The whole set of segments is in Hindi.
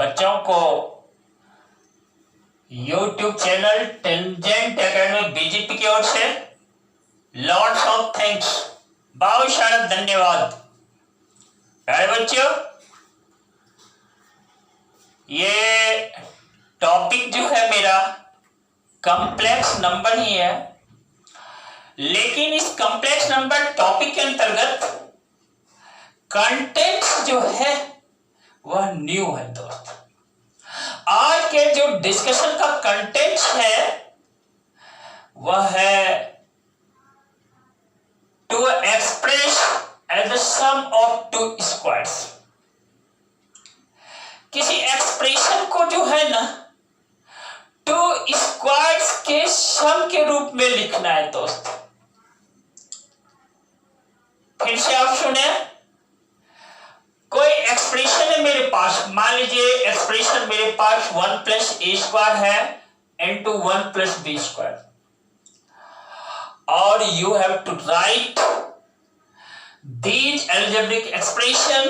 बच्चों को YouTube channel tangent academy BJP की ओर से लॉट्स ऑफ थैंक्स, बहुत सारा धन्यवाद। प्यारे बच्चों, ये टॉपिक जो है मेरा कॉम्प्लेक्स नंबर ही है, लेकिन इस कॉम्प्लेक्स नंबर टॉपिक के अंतर्गत कंटेंट्स जो है वह न्यू है दोस्त। आज के जो डिस्कशन का कंटेंट है वह है to express as the sum of two squares. किसी एक्सप्रेशन को जो है ना टू स्क्वायर्स के सम के रूप में लिखना है दोस्त। फिर से आप सुने, कोई एक्सप्रेशन है मेरे पास, मान लीजिए एक्सप्रेशन मेरे पास 1 प्लस ए स्क्वायर है इनटू 1 प्लस बी स्क्वायर, और you have to write these algebraic expression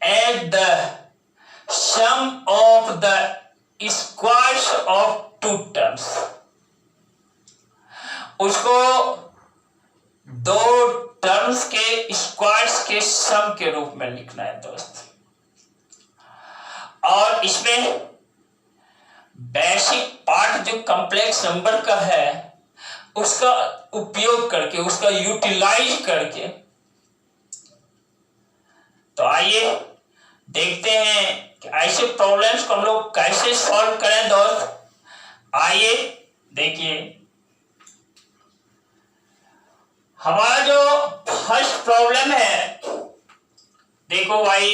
as the sum of the squares of two terms। उसको दो टर्म्स के स्क्वायर्स के सम के रूप में लिखना है दोस्त। और इसमें बेसिक पार्ट जो कॉम्प्लेक्स नंबर का है उसका उपयोग करके, उसका यूटिलाइज करके, तो आइए देखते हैं कि ऐसे प्रॉब्लम्स को हम लोग कैसे सॉल्व करें दोस्त। आइए देखिए, हमारा जो फर्स्ट प्रॉब्लम है, देखो भाई,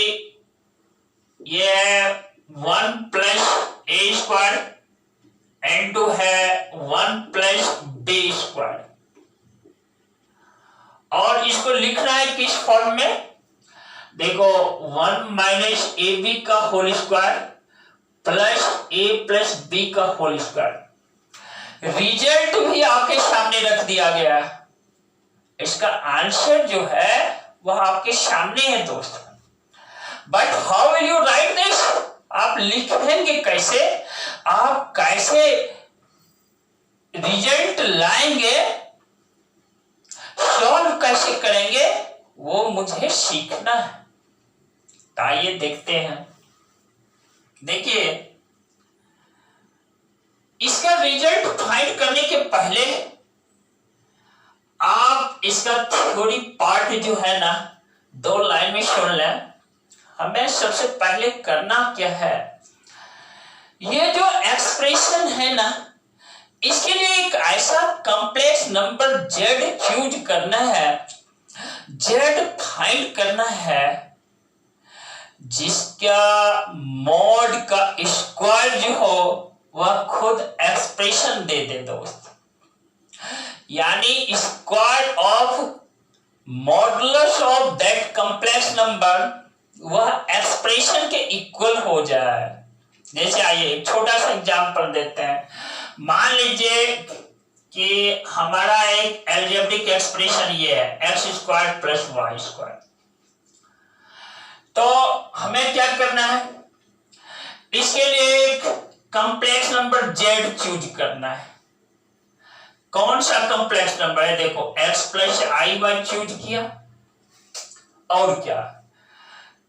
ये है 1 प्लस ए स्क्वायर इनटू है 1 प्लस बी स्क्वायर, और इसको लिखना है किस फॉर्म में? देखो 1 माइनस ए बी का होल स्क्वायर प्लस ए प्लस बी का होल स्क्वायर। रिजल्ट भी आपके सामने रख दिया गया है, इसका आंसर जो है वह आपके सामने है दोस्त। But how will you right this? आप लिखेंगे कैसे, आप कैसे रिजल्ट लाएंगे, सॉल्व कैसे करेंगे, वो मुझे सीखना है। तो आइए देखते हैं। देखिए, इसका रिजल्ट फाइंड करने के पहले आप इसका थ्योरी पार्ट जो है ना 2 लाइन में सुन लें। हमें सबसे पहले करना क्या है, ये जो एक्सप्रेशन है ना, इसके लिए एक ऐसा कॉम्प्लेक्स नंबर z चूज करना है, z फाइंड करना है जिसका मॉड का स्क्वायर जो हो वह खुद एक्सप्रेशन दे दे दोस्त। यानी square of modulus of that complex number वह एक्सप्रेशन के इक्वल हो जाए। जैसे आइए एक छोटा सा एग्जांपल देते हैं। मान लीजिए कि हमारा एक अलजेब्रिक एक्सप्रेशन ये है x square plus y square. तो हमें क्या करना है, इसके लिए एक कॉम्प्लेक्स नंबर z चूज करना है। कौन सा कॉम्प्लेक्स नंबर है? देखो x plus i Y choose किया, और क्या,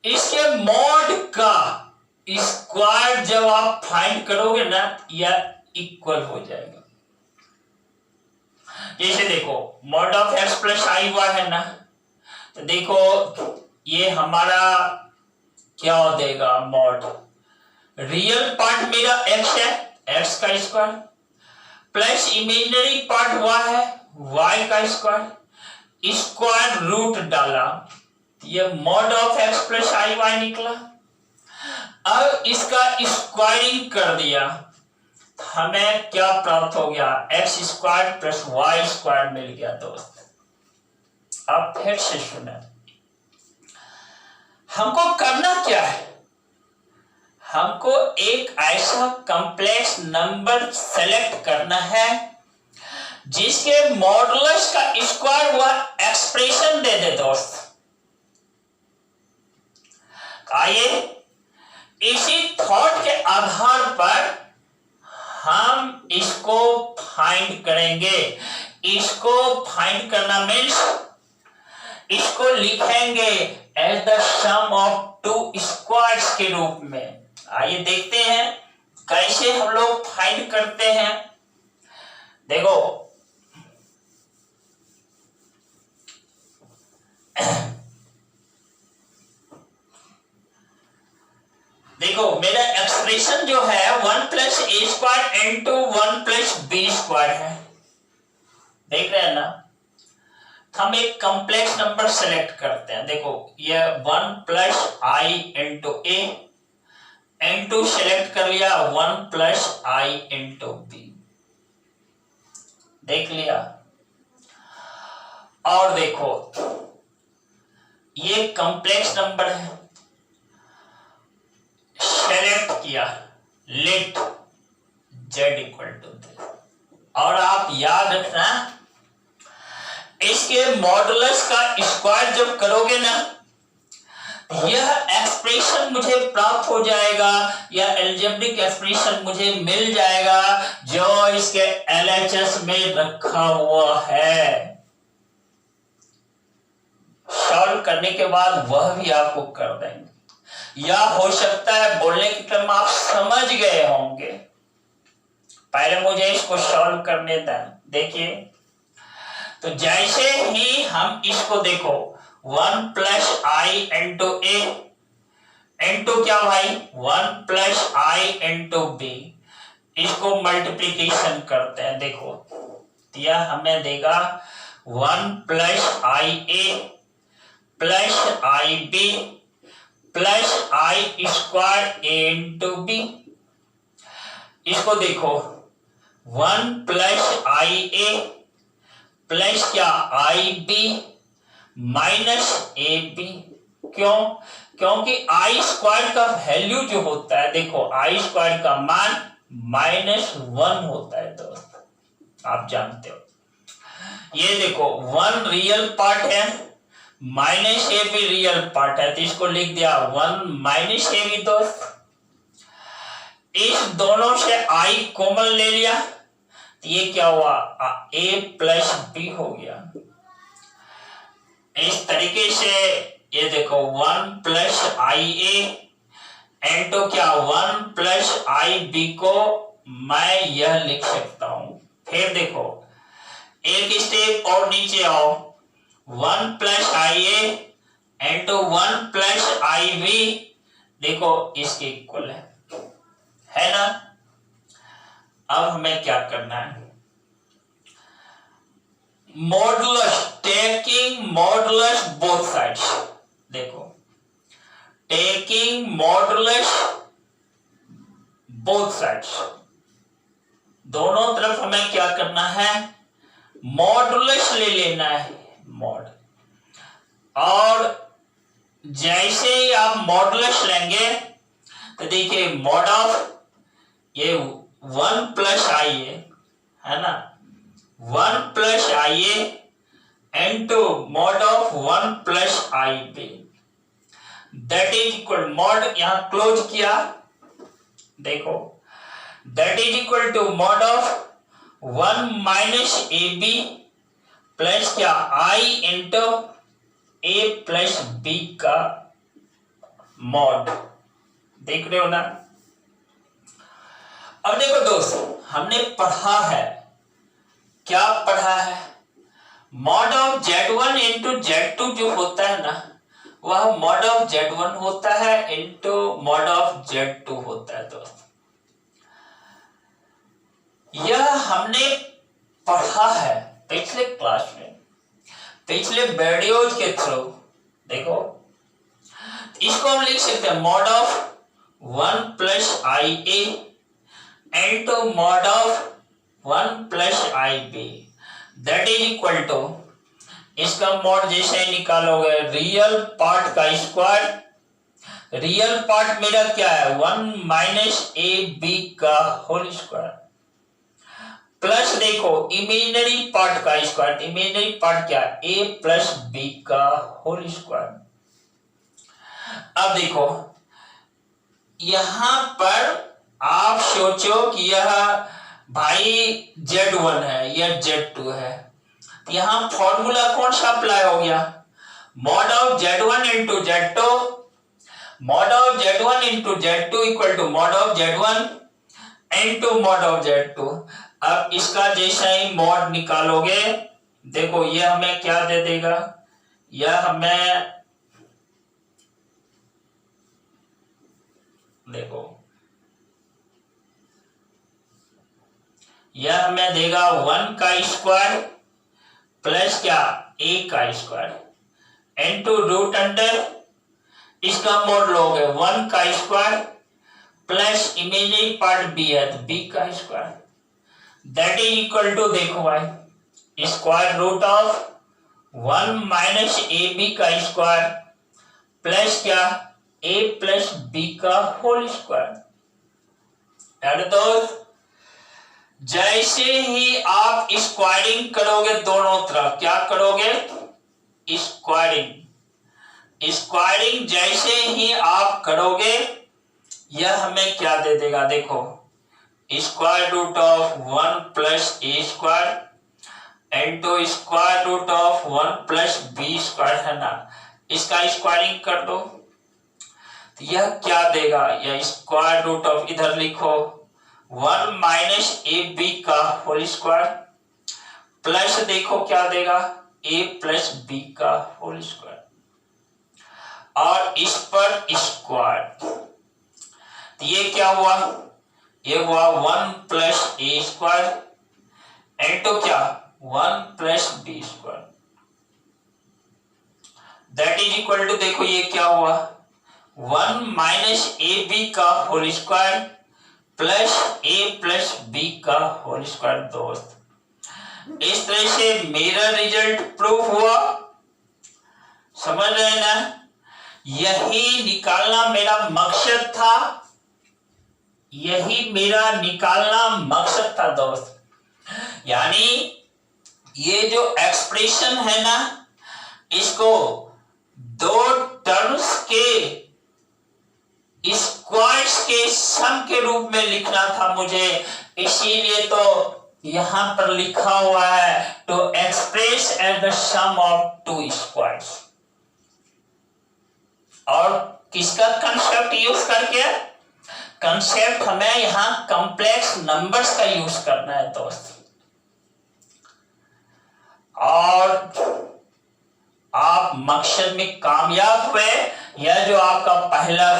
इसके मॉड का स्क्वायर जब आप फाइंड करोगे ना यह इक्वल हो जाएगा। जैसे देखो mod of x plus i y है ना, तो देखो ये हमारा क्या हो देगा, मॉड रियल पार्ट मेरा x है, x का square, plus imaginary part y है, y का स्क्वायर, स्क्वायर रूट डाला, ये mod of x plus i y निकला। अब इसका स्क्वायरिंग कर दिया, हमें क्या प्राप्त हो गया, x square plus y square मिल गया दोस्त। अब फिर से सुने, हमको करना क्या है, हमको एक ऐसा कॉम्प्लेक्स नंबर सेलेक्ट करना है जिसके मॉडुलस का स्क्वायर वह एक्सप्रेशन दे दे दोस्त। आइए इसी थॉट के आधार पर हम इसको फाइंड करेंगे। इसको फाइंड करना मीन्स इसको लिखेंगे as the sum of two squares के रूप में। आइए देखते हैं कैसे हम लोग फाइंड करते हैं। देखो देखो मेरा एक्सप्रेशन जो है 1 plus a square into 1 plus b square है। देख रहे हैं ना, हम एक कॉम्प्लेक्स नंबर सेलेक्ट करते हैं। देखो ये 1 plus i into A into select कर लिया 1 प्लस आई इंटू बी, देख लिया। और देखो ये कॉम्प्लेक्स नंबर है, सेलेक्ट किया let z equal to this. और आप याद रखना इसके मॉडुलस का स्क्वायर जब करोगे ना, यह एक्सप्रेशन मुझे प्राप्त हो जाएगा या अलजेब्रिक एक्सप्रेशन मुझे मिल जाएगा जो इसके LHS में रखा हुआ है। सॉल्व करने के बाद वह भी आपको कर देंगे, या हो सकता है बोलने के क्रम आप समझ गए होंगे। पहले मुझे इसको सॉल्व करने दें। देखिए तो जैसे ही हम इसको देखो 1 plus i into A into क्या भाई 1 प्लस आई इंटू बी, इसको मल्टीप्लीकेशन करते हैं। देखो यह हमें देगा 1 plus i A plus i B plus I square A into B. इसको देखो 1 प्लस आई ए प्लस क्या आई बी माइनस ए बी। क्यों? क्योंकि आई स्क्वायर का वैल्यू जो होता है, देखो आई स्क्वायर का मान -1 होता है दोस्त, आप जानते हो। ये देखो 1 रियल पार्ट है, माइनस ए भी रियल पार्ट है, तो इसको लिख दिया 1 माइनस ए भी दोस्त। इस दोनों से आई कॉमन ले लिया तो ये क्या हुआ a प्लस बी हो गया। इस तरीके से ये देखो 1 प्लस आई ए इंटू क्या 1 प्लस आई बी को मैं यह लिख सकता हूं। फिर देखो एक स्टेप और नीचे आओ, 1 plus i a into 1 plus i B, देखो इसके इक्वल है ना। अब हमें क्या करना है, modulus, taking modulus both sides. देखो टेकिंग मॉडुलस बोथ साइड्स, दोनों तरफ हमें क्या करना है, मॉडुलस ले लेना है मॉड। और जैसे ही आप मॉडुलस लेंगे तो देखिए मॉड ऑफ ये 1 प्लस आई है ना, 1 plus i into mod of 1 plus i b, that is equal mod, यहां क्लोज किया। देखो that is equal to mod of 1 minus a b plus क्या i into a plus b का मॉड। देख रहे हो ना। अब देखो दोस्त हमने पढ़ा है, क्या पढ़ा है, mod of Z1 into Z2 जो होता है ना, वह मॉड ऑफ Z1 होता है इंटू मॉड ऑफ Z2 होता है दोस्त। यह हमने पढ़ा है पिछले क्लास में, पिछले वीडियोज के थ्रू। देखो इसको हम लिख सकते हैं mod of 1 plus i a into mod of 1 plus i b, that is equal to, इसका मॉड जैसे निकालोगे रियल पार्ट का स्क्वायर, रियल पार्ट मेरा क्या है 1 माइनस ए बी का होल स्क्वायर, प्लस देखो इमेजिनरी पार्ट का स्क्वायर, इमेजिनरी पार्ट क्या a प्लस बी का होल स्क्वायर। अब देखो यहां पर आप सोचो कि यह भाई Z1 है, यह Z2 है, यहां फॉर्मूला कौन सा अप्लाई हो गया? Mod of Z1 into Z2, mod of Z1 into Z2 equal to mod of Z1 into mod of Z2। अब इसका जैसा ही मॉड निकालोगे, देखो यह हमें क्या दे देगा, यह हमें देखो यह हमें देगा 1 का स्क्वायर प्लस क्या a का स्क्वायर इनटू रूट अंडर, इसका मोड लोगे 1 का square plus imaginary part b है तो b का square, that is equal to देखो भाई square root of 1 minus ab का स्क्वायर प्लस क्या a प्लस b का होल स्क्वायर। दोस्त जैसे ही आप स्क्वायरिंग करोगे दोनों तरफ, क्या करोगे? स्क्वायरिंग, स्क्वायरिंग जैसे ही आप करोगे यह हमें क्या दे देगा? देखो square root of 1 plus a square into square root of 1 plus b square है ना, इसका स्क्वायरिंग कर दो तो यह क्या देगा? यह स्क्वायर रूट ऑफ, इधर लिखो 1 माइनस ए बी का होल स्क्वायर प्लस देखो क्या देगा a प्लस बी का होल स्क्वायर, और इस पर स्क्वायर, तो ये क्या हुआ? ये हुआ 1 प्लस ए स्क्वायर इंटू क्या 1 plus b square, that is equal to देखो ये क्या हुआ 1 माइनस ए बी का whole square plus a plus b का होल स्क्वायर। दोस्त इस तरह से मेरा रिजल्ट प्रूफ हुआ, समझ रहे ना? यही निकालना मेरा मकसद था, यही मेरा निकालना मकसद था दोस्त। यानी ये जो एक्सप्रेशन है ना, इसको दो टर्म्स के स्क्वायर्स के सम के रूप में लिखना था मुझे, इसीलिए तो यहां पर लिखा हुआ है to express as the sum of two squares. और किसका कंसेप्ट यूज करके? कंसेप्ट हमें यहां कॉम्प्लेक्स नंबर्स का यूज करना है दोस्त। और आप मकसद में कामयाब हुए, यह जो आपका पहला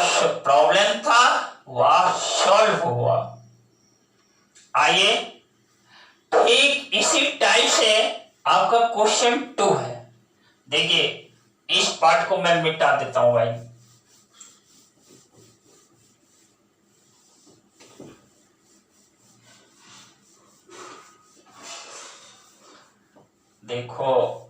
प्रॉब्लम था वह सॉल्व हुआ। आइए ठीक इसी टाइप से आपका क्वेश्चन 2 है। देखिए इस पार्ट को मैं मिटा देता हूं भाई। देखो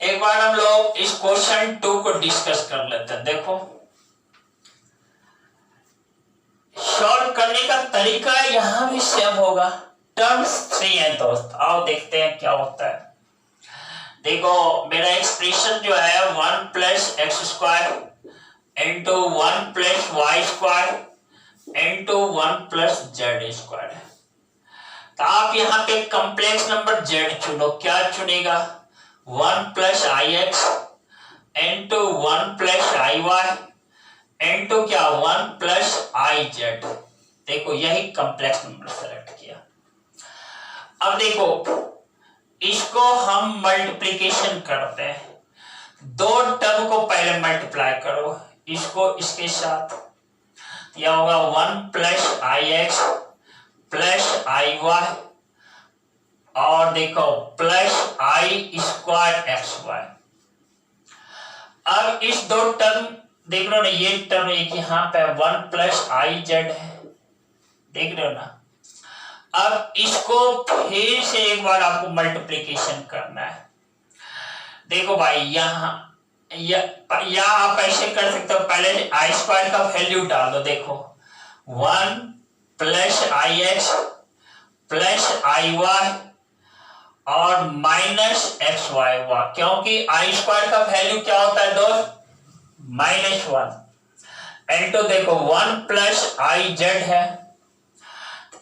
एक बार हम लोग इस क्वेश्चन 2 को डिस्कस कर लेते हैं। देखो सॉल्व करने का तरीका यहां भी सेम होगा, टर्म्स 3 है दोस्त। आओ देखते हैं क्या होता है। देखो मेरा एक्सप्रेशन जो है 1 plus x square into 1 plus y square into 1 plus z square है। तो आप यहाँ पे कॉम्प्लेक्स नंबर जेड चुनो। क्या चुनेगा? 1 plus i x into 1 plus i y into क्या 1 प्लस आई जेड। देखो यही कॉम्प्लेक्स नंबर सेलेक्ट किया। अब देखो इसको हम मल्टीप्लिकेशन करते हैं। दो टर्म को पहले मल्टीप्लाई करो, इसको इसके साथ, यह होगा 1 plus i x plus i Y और देखो प्लस आई स्क्वायर एक्स वाई। अब इस दो टर्म देख रहे हो ना, ये टर्म एक यहाँ पे 1 प्लस आई जेड है, देख रहे हो ना। अब इसको फिर से एक बार आपको मल्टीप्लिकेशन करना है। देखो भाई यहाँ आप ऐसे कर सकते हो, पहले आई स्क्वायर का वैल्यू डाल दो। देखो 1 plus i x plus i Y और माइनस एक्स वाई हुआ, क्योंकि आई स्क्वायर का वैल्यू क्या होता है दोस्त, -1। इनटू देखो 1 प्लस आई जेड है।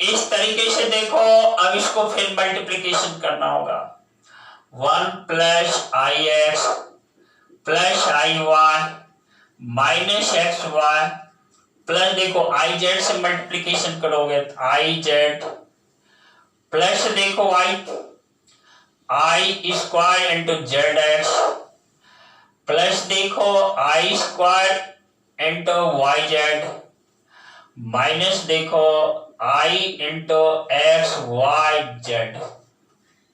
इस तरीके से देखो, अब इसको फिर मल्टीप्लीकेशन करना होगा। 1 plus i x plus i y minus x y plus देखो आई जेड से मल्टीप्लीकेशन करोगे तो आई जेड प्लस देखो i square into z x plus देखो i square into y z minus देखो i into x y z.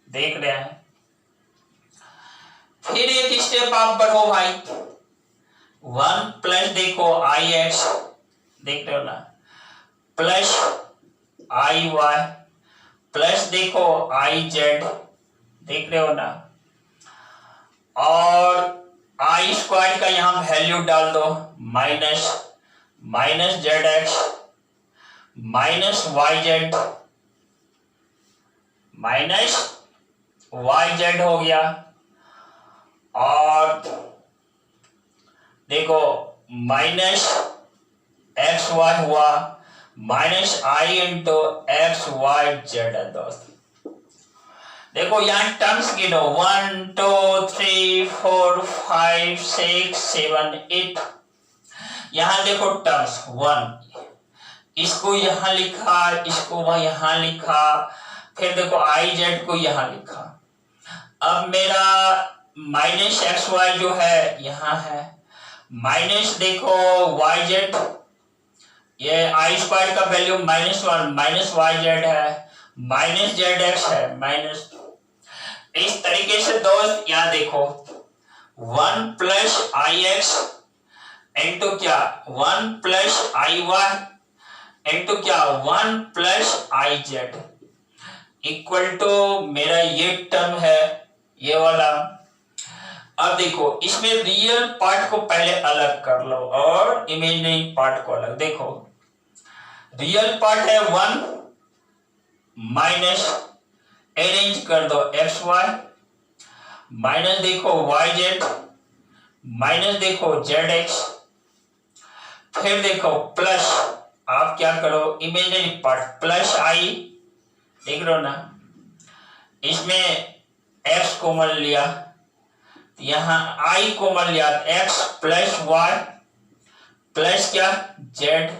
देख रहे हैं। फिर एक स्टेप आप बढ़ो भाई, 1 प्लस देखो आई एक्स, देख रहे हो ना, प्लस आई वाई प्लस देखो आई जेड, देख रहे हो ना, और आई स्क्वायर का यहां वैल्यू डाल दो, minus z x minus y z minus y z हो गया। और देखो माइनस एक्स वाई हुआ minus i into x y z है दोस्त। देखो यहां टर्म्स गिनो 1 2 3 4 5 6 7 8। यहां देखो टर्म्स 1, इसको यहां लिखा, इसको वहां यहां लिखा, फिर देखो आई जेड को यहां लिखा। अब मेरा माइनस एक्स वाई जो है यहां है, माइनस देखो वाई जेड, ये आई स्क्वायर का वैल्यू -1 माइनस वाई जेड है माइनस जेड एक्स है माइनस। इस तरीके से दोस्त यहां देखो 1 प्लस आई एक्स इंटू क्या 1 प्लस आई वाई इंटू क्या 1 plus i z equal to मेरा ये टर्म है ये वाला। अब देखो इसमें रियल पार्ट को पहले अलग कर लो और इमेजिनरी पार्ट को अलग। देखो रियल पार्ट है 1 माइनस अरेंज कर दो एक्स वाई माइनस देखो वाई जेड माइनस देखो जेड एक्स, फिर देखो प्लस आप क्या करो इमेजिनरी पार्ट प्लस आई, देख रहे हो ना, इसमें एक्स कॉमन लिया, यहां आई कॉमन लिया, एक्स प्लस वाई प्लस क्या जेड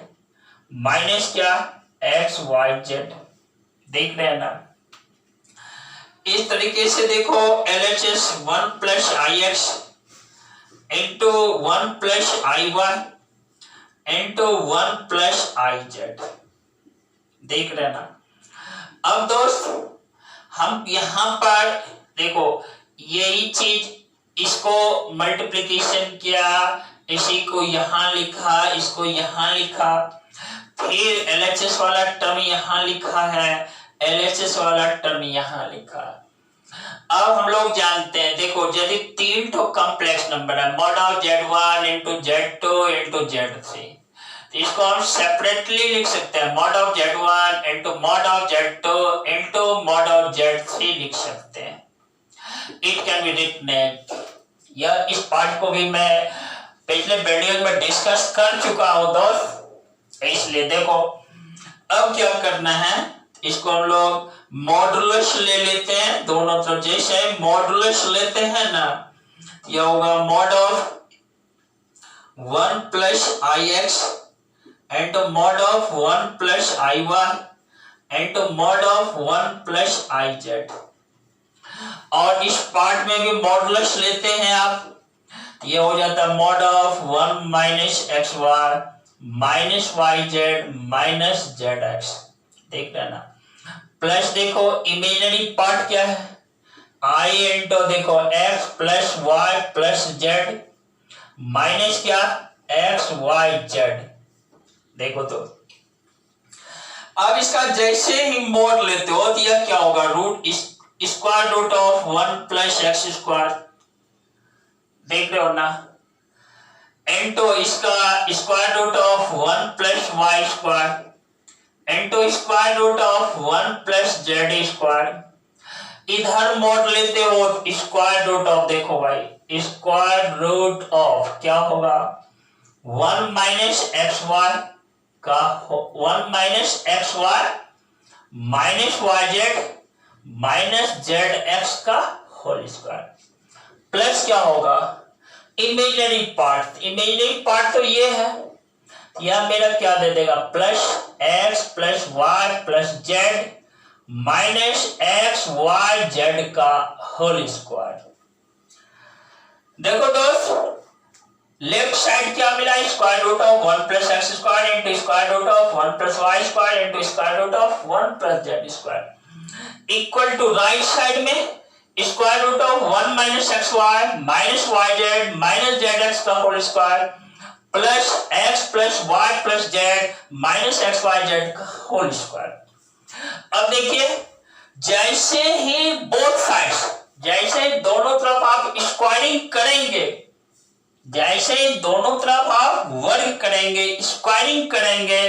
माइनस क्या एक्स वाई जेड। देख रहे हैं ना। इस तरीके से देखो LHS 1 plus i x into 1 plus i y into 1 plus i z. देख रहे ना। अब दोस्त हम यहां पर देखो यही चीज, इसको मल्टीप्लिकेशन किया, इसी को यहां लिखा, इसको यहां लिखा, फिर LHS वाला टर्म यहां लिखा है, LHS वाला टर्म यहां लिखा। अब हम लोग जानते हैं, देखो यदि 3 तो कॉम्प्लेक्स नंबर है, mod of Z1 into Z2 into Z3, तो इसको हम सेपरेटली लिख सकते हैं, mod of Z1 into mod of Z2 into mod of Z3 लिख सकते हैं। इट कैन बी रिटन, या इस पार्ट को भी मैं पिछले वीडियो में डिस्कस कर चुका हूं दोस्त, इसलिए देखो अब क्या करना है, इसको हम लोग मॉडुलस ले लेते हैं, दोनों तरफ जैसे मॉडुलस लेते हैं ना, यह होगा mod of 1 plus i x and mod of 1 plus i y and mod of 1 plus i z. और इस पार्ट में भी मॉडुलस लेते हैं आप, ये हो जाता है mod of 1 minus x y minus y z minus z x. देख रहे ना। प्लस देखो इमेजिनरी पार्ट क्या है, आई इंटू देखो x plus y plus z minus क्या एक्स वाई जेड। देखो तो अब इसका जैसे ही मोड लेते हो तो यह क्या होगा, root square root of 1 plus x square. देख रहे हो ना, इंटू इसका square root of 1 plus y square into square root of 1 plus z square. इधर मोड लेते हो स्क्वायर रूट ऑफ, देखो भाई स्क्वायर रूट ऑफ क्या होगा 1 माइनस एक्स वाई का 1 minus x y minus y z minus z x का होल स्क्वायर प्लस क्या होगा इमेजिनरी पार्ट तो ये है, यह मेरा क्या दे देगा plus x plus y plus z minus x y z का होल स्क्वायर। देखो दोस्त लेफ्ट साइड क्या मिला square root of 1 plus x square into square root of 1 plus y square into square root of 1 plus z square equal to right side में square root of 1 minus x y minus y z minus z x का whole square plus x plus y plus z minus x y z का होल स्क्वायर। अब देखिए जैसे ही बोथ साइड्स, जैसे दोनों तरफ आप स्क्वायरिंग करेंगे, जैसे दोनों तरफ आप वर्ग करेंगे स्क्वायरिंग करेंगे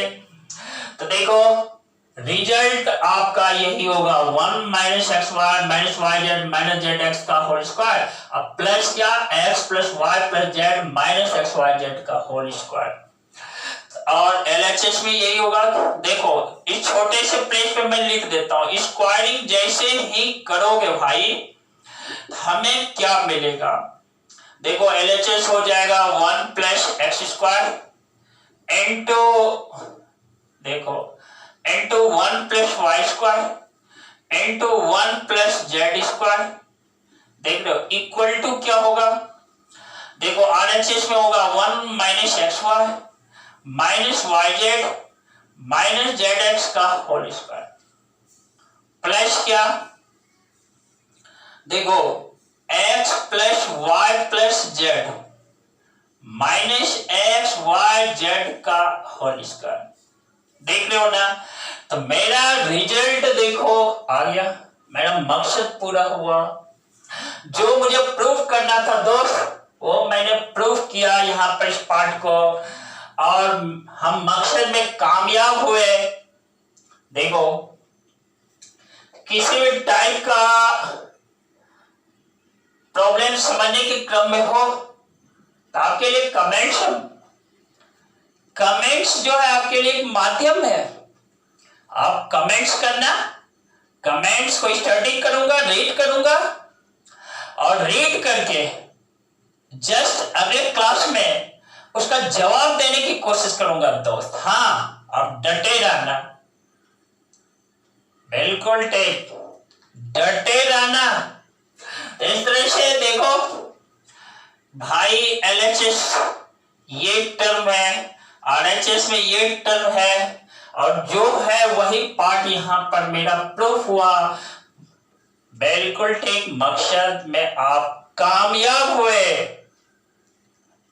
तो देखो रिजल्ट आपका यही होगा 1 minus x y minus y z minus z x का होल स्क्वायर अब प्लस क्या x plus y plus z minus x y z का होल स्क्वायर। और एलएचएस में यही होगा। देखो इस छोटे से पेज पे मैं लिख देता हूं स्क्वायरिंग जैसे ही करोगे भाई हमें क्या मिलेगा। देखो एलएचएस हो जाएगा 1 प्लस एक्स स्क्वायर इंटू देखो into 1 plus y square into 1 plus z square. देख लो इक्वल टू क्या होगा, देखो आरएचएस में होगा 1 minus x y minus y z minus z x का होल स्क्वायर प्लस क्या देखो x plus y plus z minus x y z का होल स्क्वायर। देख रहे हो ना, तो मेरा रिजल्ट देखो आ गया, मेरा मकसद पूरा हुआ। जो मुझे प्रूफ करना था दोस्त वो मैंने प्रूफ किया यहाँ पर इस पार्ट को और हम मकसद में कामयाब हुए। देखो किसी भी टाइप का प्रॉब्लम समझने के क्रम में हो तो आपके लिए कमेंट्स जो है आपके लिए एक माध्यम है। आप कमेंट्स करना, कमेंट्स को स्टडी करूंगा, रीड करूंगा और रीड करके जस्ट अगले क्लास में उसका जवाब देने की कोशिश करूंगा दोस्त। हाँ आप डटे रहना, बिल्कुल डटे रहना। इस तरह से देखो भाई एलएचएस ये टर्म है, आरएचएस में ये टर्म है और जो है वही पार्ट यहां पर मेरा प्रूफ हुआ। बिल्कुल ठीक, मकसद में आप कामयाब हुए।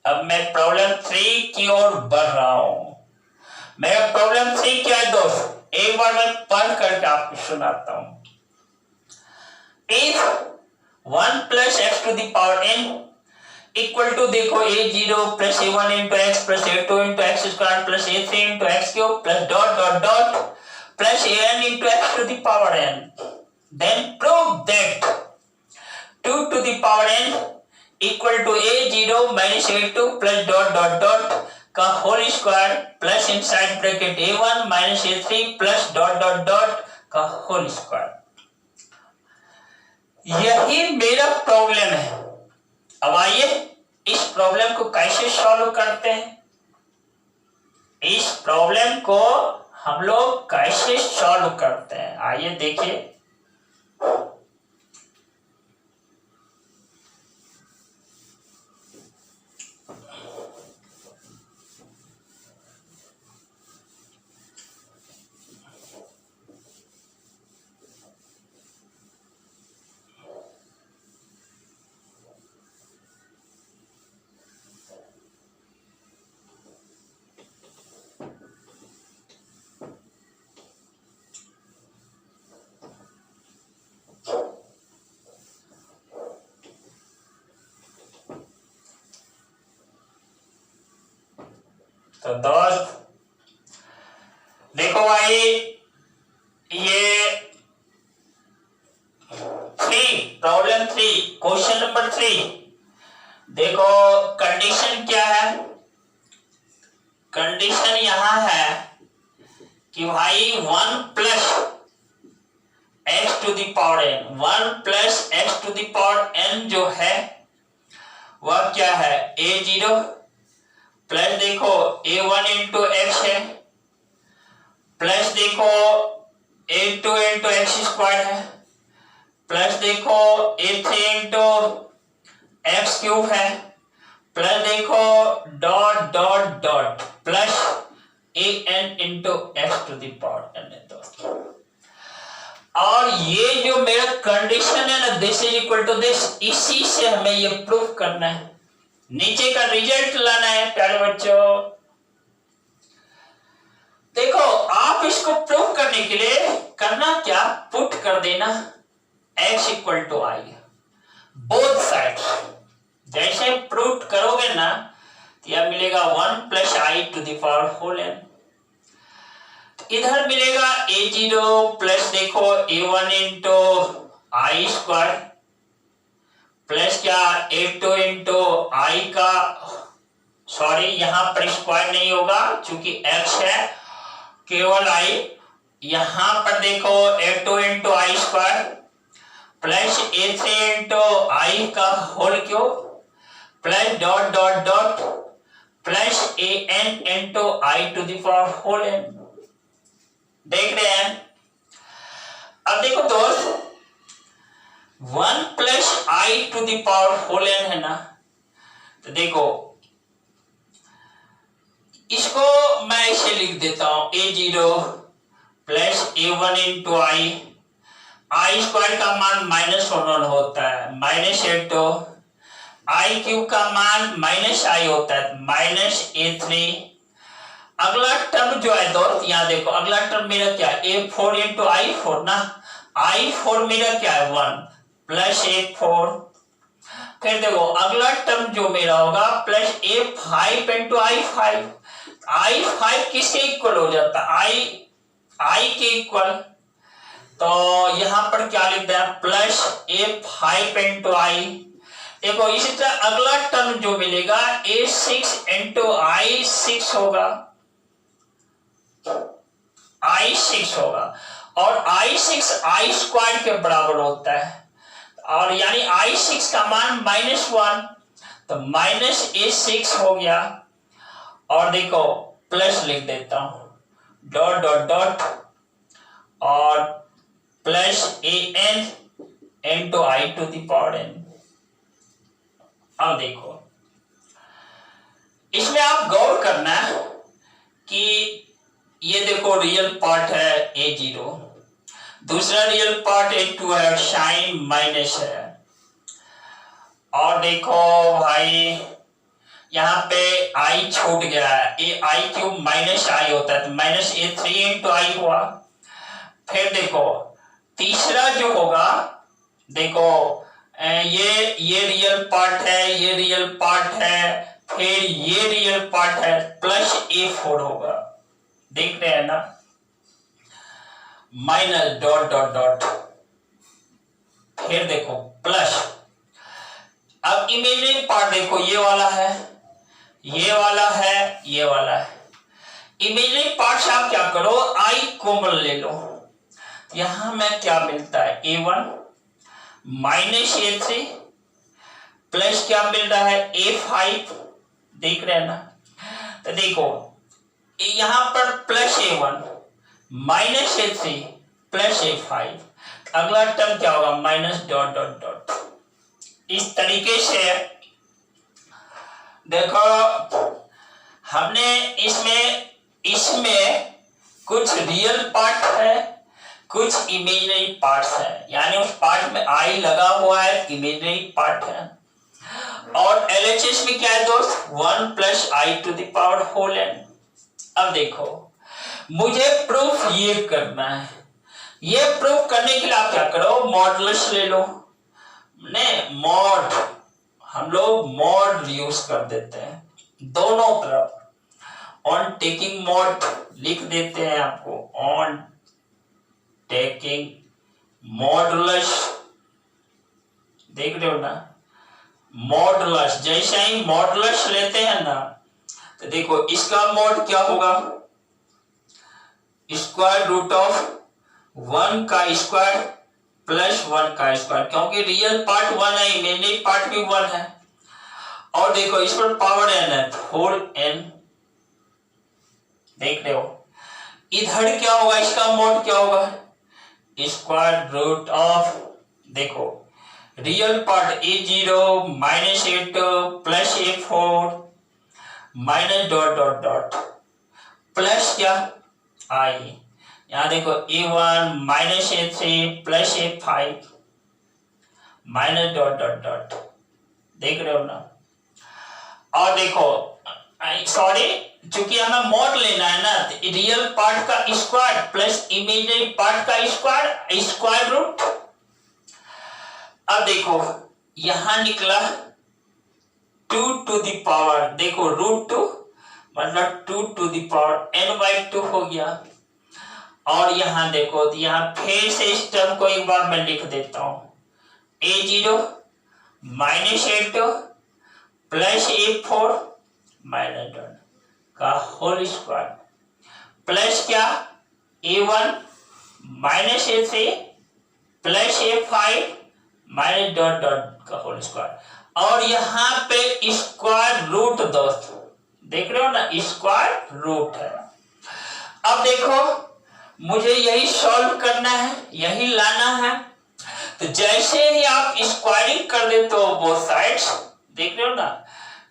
अब मैं प्रॉब्लम 3 की ओर बढ़ रहा हूं। मेरा प्रॉब्लम 3 क्या है दोस्त, एक बार मैं पढ़ करके आपको सुनाता हूं। If 1 plus x to the power n equal to देखो a0 plus a1 into x plus a2 into x square plus a3 into x cube plus dot dot dot plus an into x to the power n, then prove that 2 to the power n equal to a0 minus a2 plus dot dot dot का whole square plus inside bracket a1 minus a3 plus dot dot dot का होल स्क्वायर। यही मेरा प्रॉब्लम है। अब आइए इस प्रॉब्लम को कैसे सॉल्व करते हैं, इस प्रॉब्लम को हम लोग कैसे सॉल्व करते हैं आइए देखिए। तो दोस्त देखो भाई, ये प्रॉब्लम 3 क्वेश्चन नंबर 3 देखो कंडीशन क्या है। कंडीशन यहां है कि भाई 1 plus x to the power n, 1 plus x to the power n जो है वह क्या है, a0 प्लस देखो a1 इंटू एक्स है, प्लस देखो a2 इंटू एक्स स्क्वायर है, प्लस देखो a3 इंटू एक्स क्यूब है, प्लस देखो dot dot dot plus an into x to the power n है दोस्तों। और ये जो मेरा कंडीशन है ना, this is equal to this, इसी से हमें ये प्रूफ करना है, नीचे का रिजल्ट लाना है प्यारे बच्चों। देखो आप इसको प्रूफ करने के लिए करना क्या, पुट कर देना x equal to i both sides. जैसे प्रूफ करोगे ना तो यह मिलेगा 1 plus i to the power whole n, इधर मिलेगा a0 प्लस देखो a1 into i square plus क्या a2 इंटू आई का, सॉरी यहां पर स्क्वायर नहीं होगा क्योंकि x है, केवल i, यहां पर देखो a2 into i square plus a3 into i का whole cube plus dot dot dot plus an into i to the power whole n. देख रहे हैं। अब देखो दोस्त 1 plus i to the power whole n है ना, तो देखो इसको मैं इसे लिख देता हूं a0 plus a1 into i square का मान -1 होता है, माइनस a2, आई क्यूब का मान माइनस आई होता है, माइनस a3। अगला टर्म जो है दोस्त यहाँ देखो, अगला टर्म मेरा क्या है a4 इंटू i4 ना, i4 मेरा क्या है 1 प्लस a4, फिर देखो अगला टर्म जो मेरा होगा plus a5 into i5, i5 किसके इक्वल हो जाता है, i के इक्वल, तो यहां पर क्या लिखते हैं प्लस a5 इंटू आई। देखो इसी तरह अगला टर्म जो मिलेगा a6 इंटू i6 होगा, i6 होगा, और i6 आई स्क्वायर के बराबर होता है, और यानी i6 का मान -1, तो माइनस a6 हो गया, और देखो प्लस लिख देता हूं डॉट डॉट डॉट और plus an into i to the power n. अब देखो इसमें आप गौर करना कि ये देखो रियल पार्ट है a0, दूसरा रियल पार्ट a2 है, साइन माइनस है, और देखो भाई यहाँ पे i छूट गया है, आई क्यूब माइनस आई होता है, तो माइनस a3 इंटू आई हुआ। फिर देखो तीसरा जो होगा, देखो ये रियल पार्ट है, ये रियल पार्ट है, फिर ये रियल पार्ट है, प्लस a4 होगा, देख रहे हैं ना, माइनस डॉट डॉट डॉट, फिर देखो प्लस। अब इमेजिनरी पार्ट देखो ये वाला है, ये वाला है, ये वाला है, इमेजिनरी पार्ट से आप क्या करो आई कॉमन ले लो, यहां में क्या मिलता है a1 माइनस a3 प्लस क्या मिल रहा है a5, देख रहे हैं ना, तो देखो यहां पर plus a1 minus a3 plus a5, अगला टर्म क्या होगा माइनस डॉट डॉट डॉट। इस तरीके से देखो हमने इसमें कुछ रियल पार्ट है, कुछ इमेजिनरी पार्ट्स है, यानी उस पार्ट में आई लगा हुआ है, इमेजिनरी पार्ट है, और LHS में क्या है दोस्त 1 plus i to the power whole n. अब देखो मुझे प्रूफ ये करना है, ये प्रूफ करने के लिए आप क्या करो मॉडुलस ले लो, ने मॉड, हम लोग मॉड यूज कर देते हैं दोनों तरफ, ऑन टेकिंग मॉड लिख देते हैं आपको, ऑन टेकिंग मॉडुलस, देख रहे हो ना, मॉडुलस। जैसे ही मॉडुलस लेते हैं ना तो देखो इसका मॉड क्या होगा, स्क्वायर रूट ऑफ 1 का स्क्वायर प्लस 1 का स्क्वायर, क्योंकि रियल पार्ट 1 है, इमेजिनरी पार्ट भी 1 है। और देखो इस पर पावर n है, 4n, देख रहे हो। इधर क्या होगा, इसका मॉड क्या होगा, स्क्वायर रूट ऑफ, देखो real part a0 minus a2 plus a4 minus dot dot dot plus क्या i, यहां देखो a1 minus a3 plus a5 minus dot dot dot, देख रहे हो ना। और देखो सॉरी, चूंकि हमें मॉड लेना है ना, तो रियल पार्ट का स्क्वायर प्लस इमेजिनरी पार्ट का स्क्वायर, स्क्वायर रूट। अब देखो यहां निकला 2 टू द पावर, देखो रूट 2 मतलब 2 टू द पावर n/2 हो गया। और यहां देखो, तो यहां फिर से इस टर्म को एक बार मैं लिख देता हूं, a0 minus a2 plus a4 minus dot का होल स्क्वायर प्लस क्या a1 minus a3 plus a5 minus dot dot का होल स्क्वायर। और यहां पे स्क्वायर रूट दोस्त, देख रहे हो ना, स्क्वायर रूट है। अब देखो मुझे यही सॉल्व करना है, यही लाना है। तो जैसे ही आप स्क्वायरिंग कर देते हो बोथ साइड्स, देख रहे हो ना,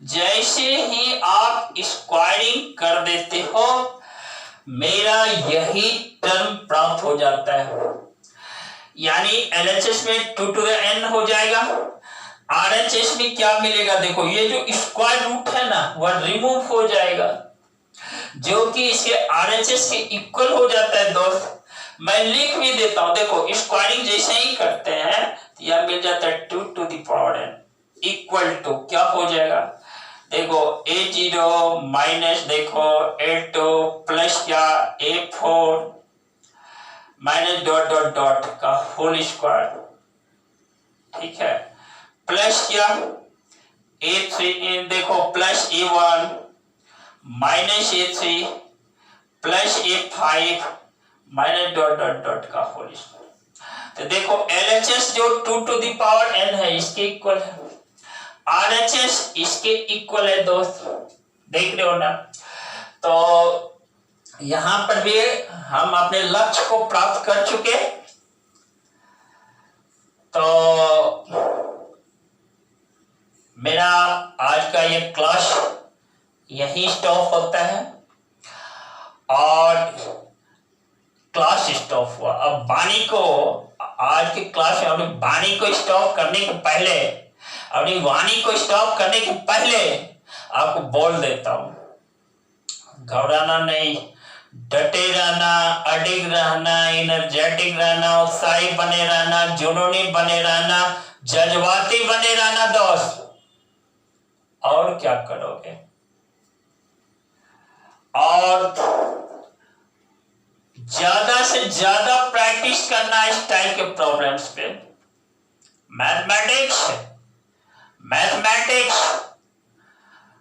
जैसे ही आप स्क्वायरिंग कर देते हो मेरा यही टर्म प्राप्त हो जाता है, यानी LHS में 2 to the n हो जाएगा। RHS में क्या मिलेगा, देखो ये जो स्क्वायर रूट है ना वह रिमूव हो जाएगा, जो कि इसके RHS के इक्वल हो जाता है दोस्त। मैं लिख भी देता हूं, देखो स्क्वायरिंग जैसे ही करते हैं तो यह मिल जाता है 2 to the power n equal to क्या हो जाएगा, देखो a0 माइनस देखो a2 प्लस क्या a4 minus dot dot dot का होल स्क्वायर, ठीक है, प्लस क्या a3 देखो plus a1 minus a3 plus a5 minus dot dot dot का होल स्क्वायर। तो देखो LHS जो 2 to the power n है इसके इक्वल है, RHS इसके इक्वल है दोस्त, देख रहे हो ना। तो यहां पर भी हम अपने लक्ष्य को प्राप्त कर चुके। तो मेरा आज का ये क्लास यही स्टॉप होता है और क्लास स्टॉप हुआ। अब वाणी को आज की क्लास में अपनी वाणी को स्टॉप करने के पहले, अपनी वाणी को स्टॉप करने के पहले आपको बोल देता हूं, घबराना नहीं, डटे रहना, अडिग रहना, एनर्जेटिक रहना, उत्साही बने रहना, जुनूनी बने रहना, जज्बाती बने रहना दोस्त। और क्या करोगे, और ज्यादा से ज्यादा प्रैक्टिस करना इस टाइप के प्रॉब्लम्स पे। Mathematics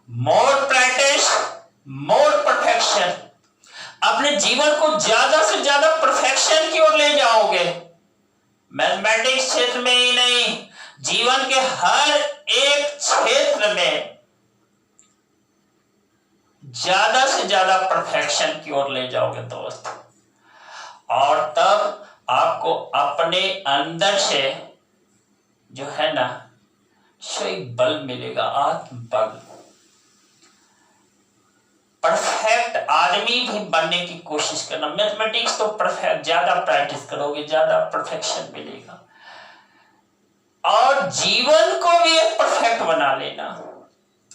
more practice more perfection. अपने जीवन को ज्यादा से ज्यादा परफेक्शन की ओर ले जाओगे। मैथमेटिक्स क्षेत्र में ही नहीं, जीवन के हर एक क्षेत्र में ज्यादा से ज्यादा परफेक्शन की ओर ले जाओगे दोस्त। और तब आपको अपने अंदर से जो है ना सो एक बल मिलेगा, आत्म बल। परफेक्ट आदमी भी बनने की कोशिश करना। मैथमेटिक्स तो परफेक्ट, ज्यादा प्रैक्टिस करोगे ज्यादा परफेक्शन मिलेगा। और जीवन को भी एक परफेक्ट बना लेना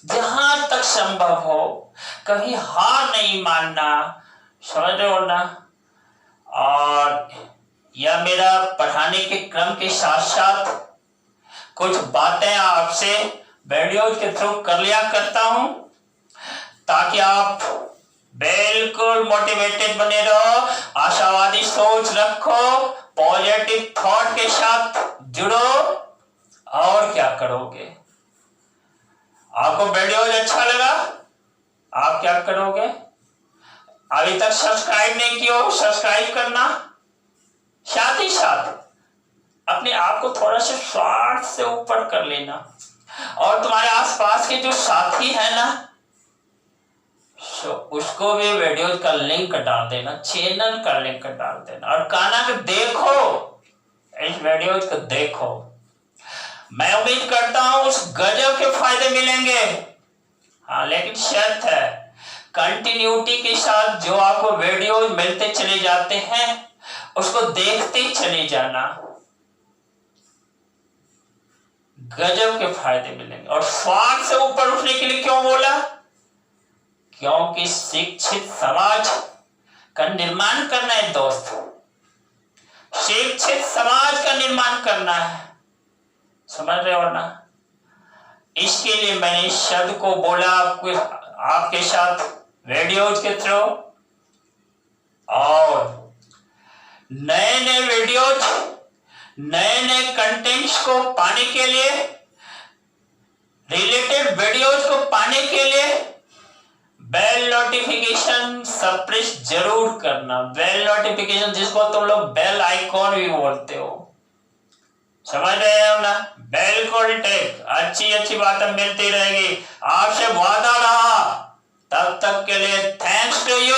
जहां तक संभव हो। कभी हार नहीं मानना, समझ रहे हो ना। और यह मेरा पढ़ाने के क्रम के साथ साथ कुछ बातें आपसे वीडियोज के थ्रू कर लिया करता हूं, ताकि आप बिल्कुल मोटिवेटेड बने रहो, आशावादी सोच रखो, पॉजिटिव थॉट के साथ जुड़ो। और क्या करोगे? आपको वीडियो अच्छा लगा, आप क्या करोगे? अभी तक सब्सक्राइब नहीं किया हो, सब्सक्राइब करना। साथ ही साथ अपने आप को थोड़ा सा स्वार्थ से ऊपर कर लेना, और तुम्हारे आसपास के जो साथी है ना, उसको भी वीडियो का लिंक डाल देना, चैनल का लिंक डाल देना, और कहना कि देखो, इस वीडियो को देखो। मैं उम्मीद करता हूं उस गजब के फायदे मिलेंगे। हाँ, लेकिन शर्त है, कंटिन्यूटी के साथ जो आपको वीडियो मिलते चले जाते हैं उसको देखते चले जाना, गजब के फायदे मिलेंगे। और स्वार्थ से ऊपर उठने के लिए क्यों बोला? क्योंकि शिक्षित समाज का निर्माण करना है दोस्त, शिक्षित समाज का निर्माण करना है, समझ रहे हो ना? इसके लिए मैंने इस शब्द को बोला आपके साथ वीडियोज के थ्रू। और नए नए वीडियोज, नए नए कंटेंट्स को पाने के लिए, रिलेटेड वीडियोज को पाने के लिए बेल नोटिफिकेशन सप्रेस जरूर करना। बेल नोटिफिकेशन, जिसको तुम लोग बेल आइकॉन भी बोलते हो, समझ रहे हो ना? बिल्कुल ठीक। अच्छी अच्छी बातें मिलती रहेगी, आपसे वादा रहा। तब तक के लिए थैंक्स टू यू।